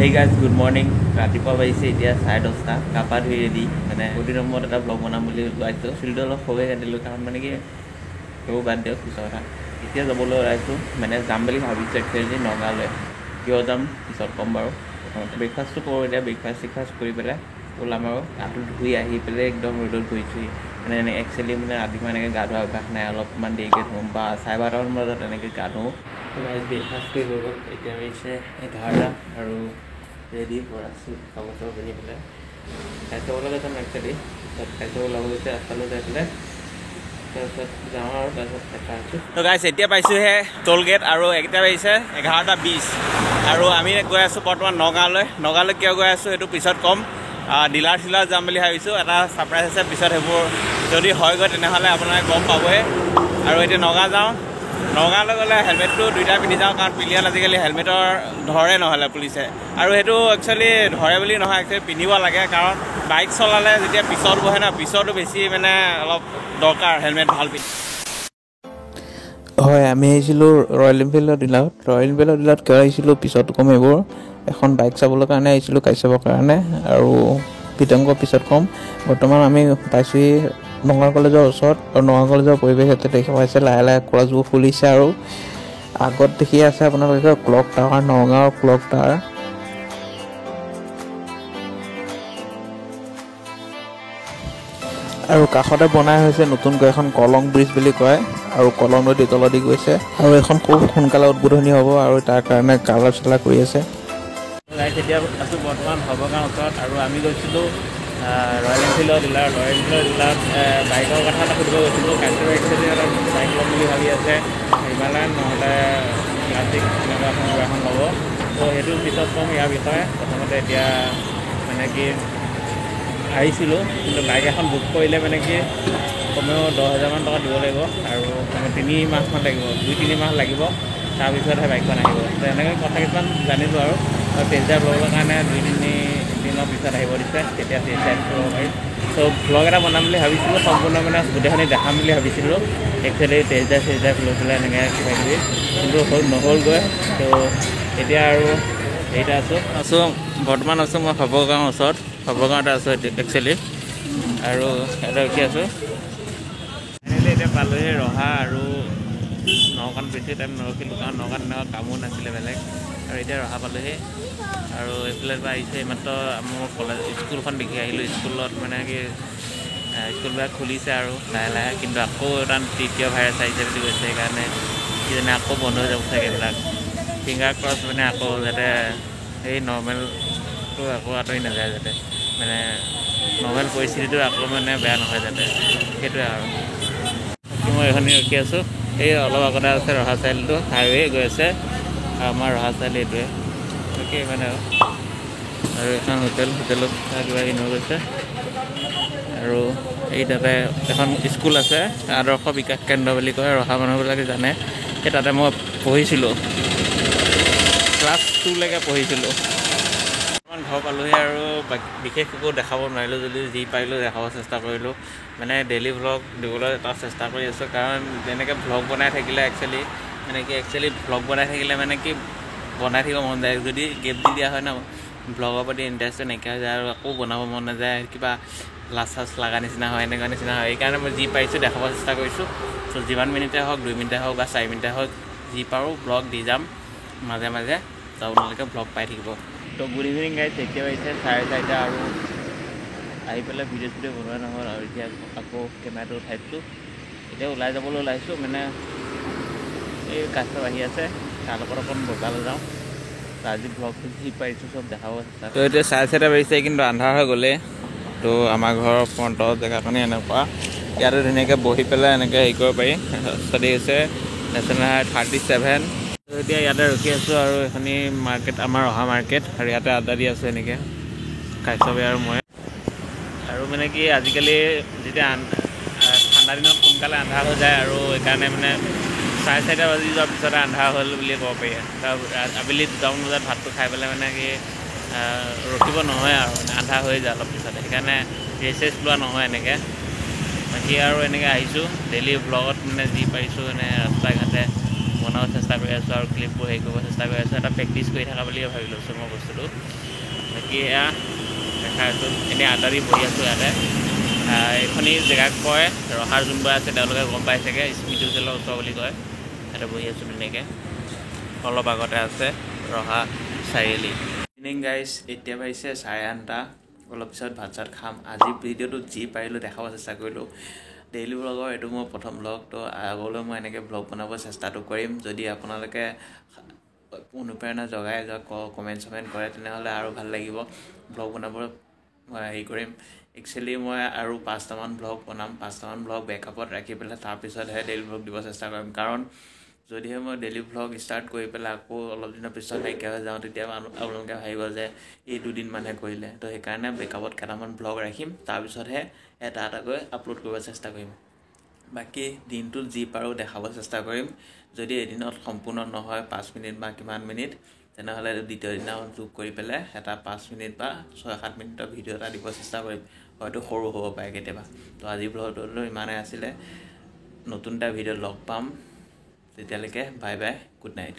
Hey guys, good morning. ৰাতিপুৱা পাইছে এতিয়া 10:30 কাপা ধুই ৰেডি মানে দুদিনৰ মূৰত এটা ব্লগ বনাম বুলি ওলাইছোঁ চুলিটো অলপ সৰুকৈ কাটিলোঁ কাৰণ মানে কি সেইবোৰ বাদ দিয়ক পিছৰ কথা এতিয়া যাবলৈ ওলাইছোঁ মানে যাম বুলি ভাবিছোঁ একচুৱেলি নগাঁৱলৈ কিয় যাম পিছত ক'ম বাৰু প্ৰথমতে ব্ৰেকফাষ্টটো কৰোঁ এতিয়া ব্ৰেকফাষ্ট কৰি পেলাই ওলাম আৰু গাটো ধুই আহি পেলাই একদম ৰ'দত গৈছোঁহি মানে একচুৱেলি মানে ৰাতিপুৱা এনেকৈ গা ধোৱা অভ্যাস নাই অলপমান দেৰিকৈ ধুম বা 12:30মান বজাত এনেকৈ গা ধুওঁ ব্ৰেকফাষ্ট কৰি হৈ গ'ল এতিয়া হৈছে 11 আৰু ৰেডি কৰা আছোঁ কাপোৰ চাপোৰ পিন্ধি পেলাই খাই চাবলৈ যাম একচুৱেলি তাত খাই চাব ওলাব গৈছে ৰাস্তালৈ যাই পেলাই তাৰপিছত যাওঁ আৰু তাৰপিছত দেখা আছোঁ তো গাইছ এতিয়া পাইছোঁহে টোল গেট আৰু এতিয়া বাজিছে 11:20 আৰু আমি গৈ আছোঁ বৰ্তমান নগাঁৱলৈ কিয় গৈ আছোঁ সেইটো পিছত ক'ম ডিলাৰ চিলাৰ যাম বুলি ভাবিছোঁ এটা ছাৰপ্ৰাইজ আছে পিছত সেইবোৰ যদি হয়গৈ তেনেহ'লে আপোনালোকে গম পাবই আৰু এতিয়া নগাঁৱলৈ গ'লে হেলমেটটো দুইটা পিন্ধি যাওঁ কাৰণ পিলিয়ন আজিকালি হেলমেটৰ ধৰে নহ'লে পুলিচে আৰু সেইটো একচুৱেলি ধৰে বুলি নহয় একচুৱেলি পিন্ধিব লাগে কাৰণ বাইক চলালে যেতিয়া পিছত বহে ন পিছতো বেছি মানে অলপ দৰকাৰ হেলমেট ভাল পিন্ধি হয় আমি আহিছিলোঁ ৰয়েল এনফিল্ডৰ ডিলাৰত কিয় আহিছিলোঁ পিছত ক'ম এইবোৰ এখন বাইক চাবলৈ কাৰণে আহিছিলোঁ গাড়ী চাবৰ কাৰণে আৰু পিতংগ পিছত ক'ম বৰ্তমান আমি পাইছোঁহি নগাঁও কলেজৰ ওচৰত আৰু নগাঁও কলেজৰ পৰিৱেশ ইয়াতে দেখা পাইছে লাহে লাহে কলেজবোৰ খুলিছে আৰু আগত দেখি আছে আপোনালোকে ক্লক টাৱাৰ নগাঁৱৰ ক্লক টাৱাৰ আৰু কাষতে বনাই হৈছে নতুনকৈ এখন কলং ব্ৰিজ বুলি কয় আৰু কলং নদী তলেদি গৈছে আৰু এইখন খুব সোনকালে উদ্বোধনী হ'ব আৰু তাৰ কাৰণে কালাৰ চালাৰ কৰি আছে এতিয়া আছোঁ বৰ্তমান নগাঁৱৰ ওচৰত আৰু আমি গৈছিলোঁ ৰয়েল এনফিল্ডৰ ডিলাৰত বাইকৰ কথা এটা সুধিব গৈছিলোঁ কাইলৈ একচুৱেলি এটা বাইক ল'ম বুলি ভাবি আছে হিমালয়ান নহ'লে ক্লাছিক এনেকুৱা এখন ল'ব ত' সেইটো পিছত ক'ম ইয়াৰ বিষয়ে প্ৰথমতে এতিয়া মানে কি আহিছিলোঁ কিন্তু বাইক এখন বুক কৰিলে মানে কি কমেও 10,000 মান টকা দিব লাগিব আৰু কমেও 3 মাহমান লাগিব 2-3 মাহ লাগিব তাৰপিছতহে বাইকখন আহিব তো এনেকৈ কথা কিছুমান জানিলোঁ আৰু টেষ্ট ড্ৰাইভ ল'বৰ কাৰণে 2-3 দিনৰ পিছত আহিব দিছে তেতিয়া টেষ্ট ড্ৰাইভ কৰিব পাৰি ত' ভ্লগ এটা বনাম বুলি ভাবিছিলোঁ সম্পূৰ্ণ মানে গোটেইখিনি দেখাম বুলি ভাবিছিলোঁ একচুৱেলি টেষ্ট ড্ৰাইভ লৈ পেলাই এনেকৈ কিবাকিবি কিন্তু নহ'লগৈ তো এতিয়া আৰু এইটা আছোঁ বৰ্তমান আছোঁ মই খবৰগাঁৱৰ ওচৰত খবৰগাঁৱতে আছোঁ একচুৱেলি আৰু ইয়াতে ৰখি আছোঁ ফাইনেলি এতিয়া পালোঁহি ৰহা আৰু নগাঁৱত বেছি টাইম নৰখিলোঁ কাৰণ নগাঁৱত এনেকুৱা কামো নাছিলে বেলেগ আৰু এতিয়া ৰহা পালোঁহি আৰু এইফালে পৰা আহিছে এইমাত্ৰ মোৰ কলেজ স্কুলখন দেখি আহিলোঁ স্কুলত মানে কি স্কুলবিলাক খুলিছে আৰু লাহে লাহে কিন্তু আকৌ এটা তৃতীয় ভাইৰাছ আহিছে বুলি কৈছে সেইকাৰণে কিজানি আকৌ বন্ধ হৈ যাব চাগে এইবিলাক ফিংগাৰ ক্ৰছ মানে আকৌ যাতে সেই নৰ্মেলটো আকৌ আঁতৰি নাযায় যাতে মানে নৰ্মেল পৰিস্থিতিটো আকৌ মানে বেয়া নহয় যাতে সেইটোৱে আৰু মই এইখনি ৰখি আছোঁ এই অলপ আগতে আছে ৰহা চাৰিআলিটো হাইৱে গৈ আছে আৰু আমাৰ ৰহা চাৰিআলি এইটোৱে তাকে মানে আৰু এখন হোটেলত কিবা কিনিব গৈছে আৰু এই তাতে এখন স্কুল আছে আদৰ্শ বিকাশ কেন্দ্ৰ বুলি কয় ৰহা মানুহবিলাকে জানে সেই তাতে মই পঢ়িছিলোঁ ক্লাছ 2লৈকে পঢ়িছিলোঁ ঘৰ পালোঁহি আৰু বিশেষ একো দেখাব নোৱাৰিলোঁ যদি যি পাৰিলোঁ দেখাব চেষ্টা কৰিলোঁ মানে ডেইলি ভ্লগ দিবলৈ এটা চেষ্টা কৰি আছোঁ কাৰণ যেনেকৈ ভ্লগ বনাই থাকিলে একচুৱেলি ভ্লগ বনাই থাকিলে মানে কি বনাই থাকিব মন যায় যদি গেপ দি দিয়া হয় ন ভ্লগৰ প্ৰতি ইণ্টাৰেষ্টটো নাইকিয়া হৈ যায় আৰু আকৌ বনাব মন নাযায় কিবা লাজ চাজ লগা নিচিনা হয় এনেকুৱা নিচিনা হয় সেইকাৰণে মই যি পাৰিছোঁ দেখাব চেষ্টা কৰিছোঁ ত' যিমান মিনিটে হওক 2 মিনিটে হওক বা 4 মিনিটে হওক যি পাৰোঁ ভ্লগ দি যাম মাজে মাজে তো আপোনালোকে ভ্লগ পাই থাকিব তো গুড ইভিনিং গাইজ এতিয়া হৈছে 4:30 আৰু আহি পেলাই ভিডিঅ' বনোৱা নহ'ল আৰু এতিয়া আকৌ কেমেৰাটো উঠাইছোঁ এতিয়া ওলাই যাবলৈ ওলাইছোঁ মানে এই কাষ্টমাৰ আহি আছে তাৰ লগত অকণ বজাৰলৈ যাওঁ আজি ভ্লগটো যি পাৰিছোঁ চব দেখাব চেষ্টা তো এতিয়া 4:30 বাজিছে কিন্তু আন্ধাৰ হৈ গ'লে তো আমাৰ ঘৰৰ ফ্ৰণ্টৰ জেগাখিনি এনেকুৱা ইয়াতে ধুনীয়াকৈ বহি পেলাই এনেকৈ হেৰি কৰিব পাৰি ষ্টাডি হৈছে নেশ্যনেল হাইৱে 37 এতিয়া ইয়াতে ৰখি আছোঁ আৰু এইখিনি মাৰ্কেট আমাৰ ৰহা মাৰ্কেট আৰু ইয়াতে আড্ডা দি আছোঁ এনেকৈ কাশ্যপে আৰু মই আৰু মানে কি আজিকালি যেতিয়া ঠাণ্ডা দিনত সোনকালে আন্ধাৰ হৈ যায় আৰু সেইকাৰণে মানে 4:30 বাজি যোৱাৰ পিছতে আন্ধাৰ হ'ল বুলিয়ে ক'ব পাৰি আবেলি 2টামান বজাত ভাতটো খাই পেলাই মানে কি ৰখিব নহয় আৰু মানে আন্ধাৰ হৈ যায় অলপ পিছতে সেইকাৰণে ৰেষ্ট লোৱা নহয় এনেকৈ বাকী আৰু এনেকৈ আহিছোঁ ডেইলি ব্লগত মানে যি পাৰিছোঁ মানে ৰাস্তা ঘাটে বনাব চেষ্টা কৰি আছোঁ আৰু ক্লিপবোৰ হেৰি কৰিব চেষ্টা কৰি আছোঁ। এটা প্ৰেক্টিচ কৰি থকা বুলিয়ে ভাবি লৈছোঁ মই বস্তুটো। বাকী এয়া দেখা আছোঁ এনেই আড্ডা দি বহি আছোঁ ইয়াতে। এইখনি জেগাক কয় ৰহাৰ যোনবোৰ আছে তেওঁলোকে গম পাই চাগে, স্মৃতি হোটেলৰ ওচৰ বুলি কয়। ইয়াতে বহি আছোঁ ধুনীয়াকৈ। অলপ আগতে আছে ৰহা চাৰিআলি। ইভিনিং গাইজ, এতিয়া বাজিছে 8:30। অলপ পিছত ভাত চাত খাম। আজি ভিডিঅ'টোত যি পাৰিলোঁ দেখাব চেষ্টা কৰিলোঁ। ডেইলি ব্লগৰ এইটো মোৰ প্ৰথম ব্লগ, তো আগলৈ মই এনেকৈ ব্লগ বনাব চেষ্টাটো কৰিম। যদি আপোনালোকে অনুপ্ৰেৰণা জগাই কমেণ্ট চমেণ্ট কৰে তেনেহ'লে আৰু ভাল লাগিব। ব্লগ বনাব হেৰি কৰিম। একচুৱেলি মই আৰু 5টামান ব্লগ বনাম। 5টামান ব্লগ বেকআপত ৰাখি পেলাই তাৰপিছতহে ডেইলি ব্লগ দিব চেষ্টা কৰিম। কাৰণ যদিহে মই ডেইলি ব্লগ ষ্টাৰ্ট কৰি পেলাই আকৌ অলপ দিনৰ পিছত নাইকিয়া হৈ যাওঁ, তেতিয়া আপোনালোকে ভাবিব যে এই 2 দিনমানহে কৰিলে। তো সেইকাৰণে বেকআপত কেইটামান ব্লগ ৰাখিম, তাৰপিছতহে এটা এটাকৈ আপলোড কৰিব চেষ্টা কৰিম। বাকী দিনটোত যি পাৰোঁ দেখাব চেষ্টা কৰিম। যদি এদিনত সম্পূৰ্ণ নহয় 5 মিনিট বা কিমান মিনিট, তেনেহ'লে দ্বিতীয় দিনা যোগ কৰি পেলাই এটা 5 মিনিট বা 6-7 মিনিটৰ ভিডিঅ' এটা দিব চেষ্টা কৰিম। হয়তো সৰু হ'ব পাৰে কেতিয়াবা। তো আজি ব্লগটো ইমানেই আছিলে। নতুন এটা ভিডিঅ'ত লগ পাম। তেতিয়ালৈকে বাই বাই, গুড নাইট।